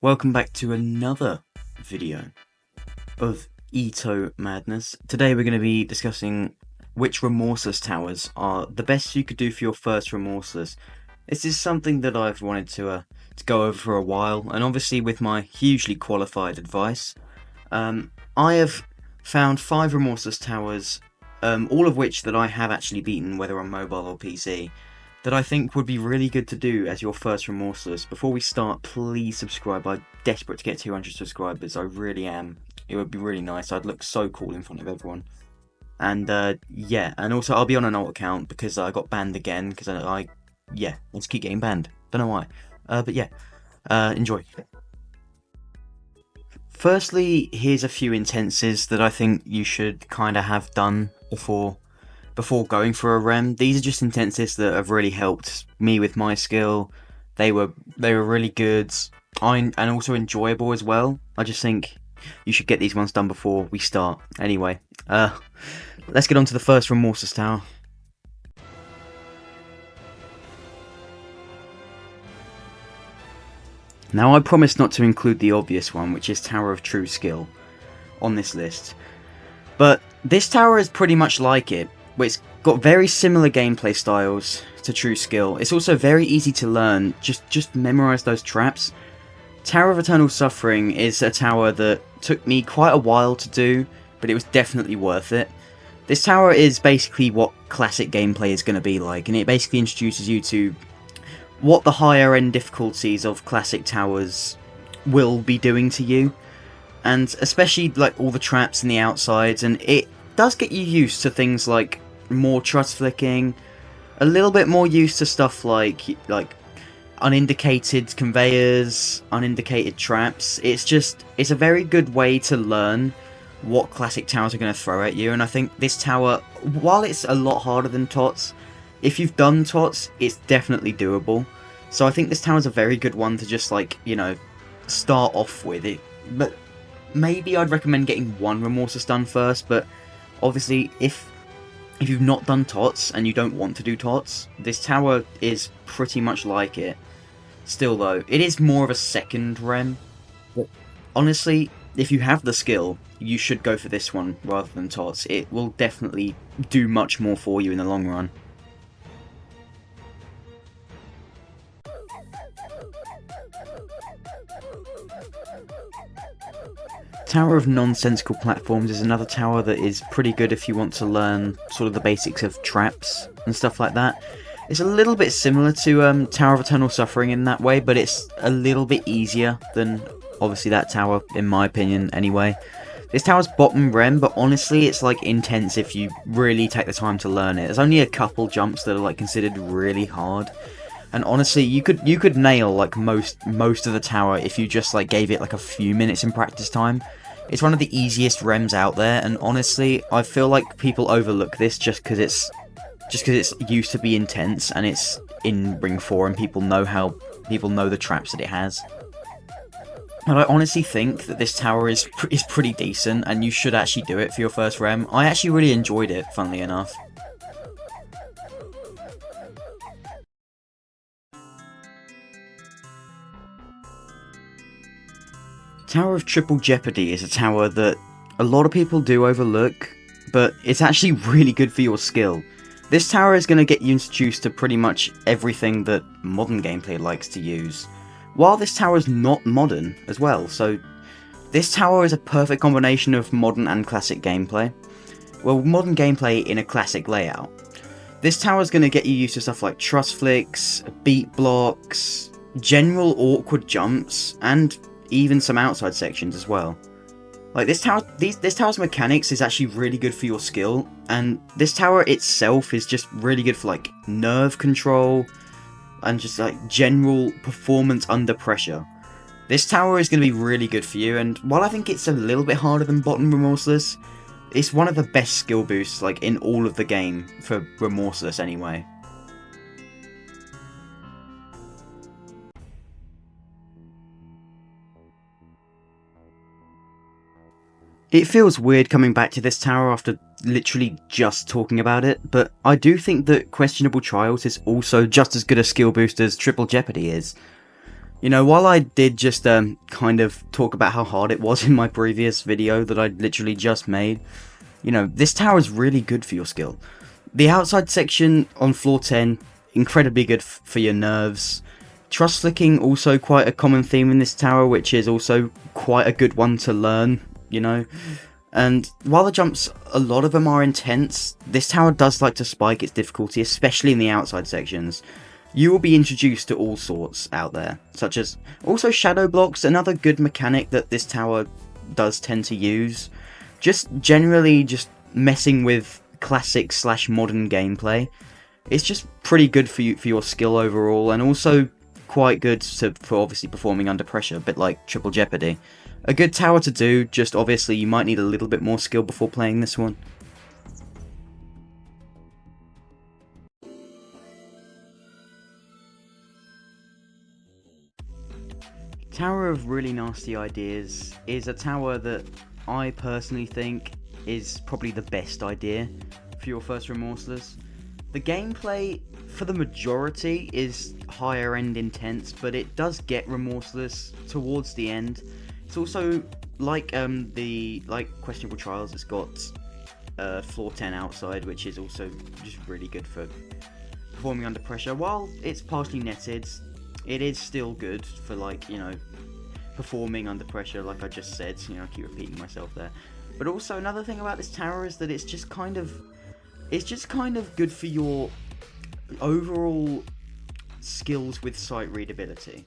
Welcome back to another video of EToH madness. Today we're going to be discussing which Remorseless towers are the best you could do for your first Remorseless. This is something that I've wanted to go over for a while, and obviously with my hugely qualified advice, I have found 5 Remorseless towers, all of which that I have actually beaten, whether on mobile or PC, that I think would be really good to do as your first Remorseless. Before we start, please subscribe. I'm desperate to get 200 subscribers, I really am. It would be really nice. I'd look so cool in front of everyone. And yeah, and also I'll be on an alt account because I got banned again, because I just keep getting banned. Don't know why. But yeah, enjoy. Firstly, here's a few intenses that I think you should kind of have done before going for a rem. These are just intenses that have really helped me with my skill. They were really good, and also enjoyable as well. I just think you should get these ones done before we start. Anyway, let's get on to the first Remorseless tower. Now I promise not to include the obvious one, which is Tower of True Skill, on this list. But this tower is pretty much like it. It's got very similar gameplay styles to True Skill. It's also very easy to learn. Just memorize those traps. Tower of Eternal Suffering is a tower that took me quite a while to do, but it was definitely worth it. This tower is basically what classic gameplay is going to be like, and it basically introduces you to what the higher end difficulties of classic towers will be doing to you, and especially like all the traps in the outsides, and it does get you used to things like more trust flicking, a little bit more used to stuff like unindicated conveyors, unindicated traps. It's a very good way to learn what classic towers are going to throw at you, and I think this tower, while it's a lot harder than TOTS, if you've done TOTS, it's definitely doable. So I think this tower is a very good one to just, like, you know, start off with it. But maybe I'd recommend getting one Remorseless done first, but obviously if you've not done TOTS and you don't want to do TOTS, this tower is pretty much like it. Still though, it is more of a second rem. But honestly, if you have the skill, you should go for this one rather than TOTS. It will definitely do much more for you in the long run. Tower of Nonsensical Platforms is another tower that is pretty good if you want to learn sort of the basics of traps and stuff like that. It's a little bit similar to Tower of Eternal Suffering in that way, but it's a little bit easier than obviously that tower, in my opinion anyway. This tower's bottom rem, but honestly it's like intense if you really take the time to learn it. There's only a couple jumps that are like considered really hard. And honestly, you could nail like most of the tower if you just like gave it like a few minutes in practice time. It's one of the easiest rems out there, and honestly, I feel like people overlook this just because it's used to be intense and it's in Ring 4 and people know the traps that it has. But I honestly think that this tower is pretty decent, and you should actually do it for your first rem. I actually really enjoyed it, funnily enough. Tower of Triple Jeopardy is a tower that a lot of people do overlook, but it's actually really good for your skill. This tower is going to get you introduced to pretty much everything that modern gameplay likes to use, while this tower is not modern as well, so this tower is a perfect combination of modern and classic gameplay. Well, modern gameplay in a classic layout. This tower is going to get you used to stuff like trust flicks, beat blocks, general awkward jumps, and even some outside sections as well. Like this tower's mechanics is actually really good for your skill, and this tower itself is just really good for like nerve control and just like general performance under pressure. This tower is going to be really good for you, and while I think it's a little bit harder than bottom Remorseless, it's one of the best skill boosts like in all of the game for Remorseless anyway. It feels weird coming back to this tower after literally just talking about it, but I do think that Questionable Trials is also just as good a skill boost as Triple Jeopardy is. You know, while I did just kind of talk about how hard it was in my previous video that I literally just made, you know, this tower is really good for your skill. The outside section on floor 10, incredibly good for your nerves. Truss flicking, also quite a common theme in this tower, which is also quite a good one to learn, you know. And while the jumps, a lot of them are intense, this tower does like to spike its difficulty, especially in the outside sections. You will be introduced to all sorts out there, such as also shadow blocks, another good mechanic that this tower does tend to use. Just generally just messing with classic / modern gameplay. It's just pretty good for your skill overall, and also quite good for obviously performing under pressure, a bit like Triple Jeopardy. A good tower to do, just obviously you might need a little bit more skill before playing this one. Tower of Really Nasty Ideas is a tower that I personally think is probably the best idea for your first Remorseless. The gameplay, for the majority, is higher end intense, but it does get Remorseless towards the end. It's also like Questionable Trials. It's got floor 10 outside, which is also just really good for performing under pressure. While it's partially netted, it is still good for, like, you know, performing under pressure, like I just said. You know, I keep repeating myself there. But also another thing about this tower is that it's just kind of good for your overall skills with sight readability.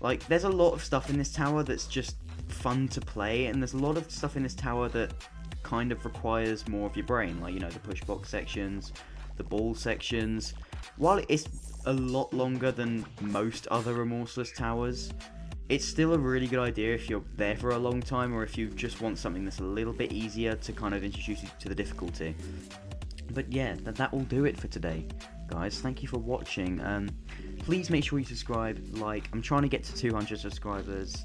Like, there's a lot of stuff in this tower that's just fun to play, and there's a lot of stuff in this tower that kind of requires more of your brain, like, you know, the push box sections, the ball sections. While it's a lot longer than most other Remorseless towers, it's still a really good idea if you're there for a long time, or if you just want something that's a little bit easier to kind of introduce you to the difficulty. But yeah, that will do it for today, guys. Thank you for watching. Please make sure you subscribe, like. I'm trying to get to 200 subscribers.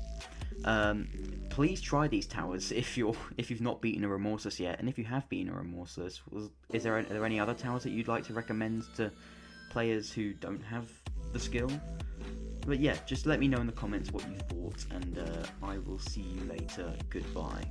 Please try these towers if you've not beaten a Remorseless yet, and if you have beaten a Remorseless, are there any other towers that you'd like to recommend to players who don't have the skill? But yeah, just let me know in the comments what you thought, and I will see you later. Goodbye.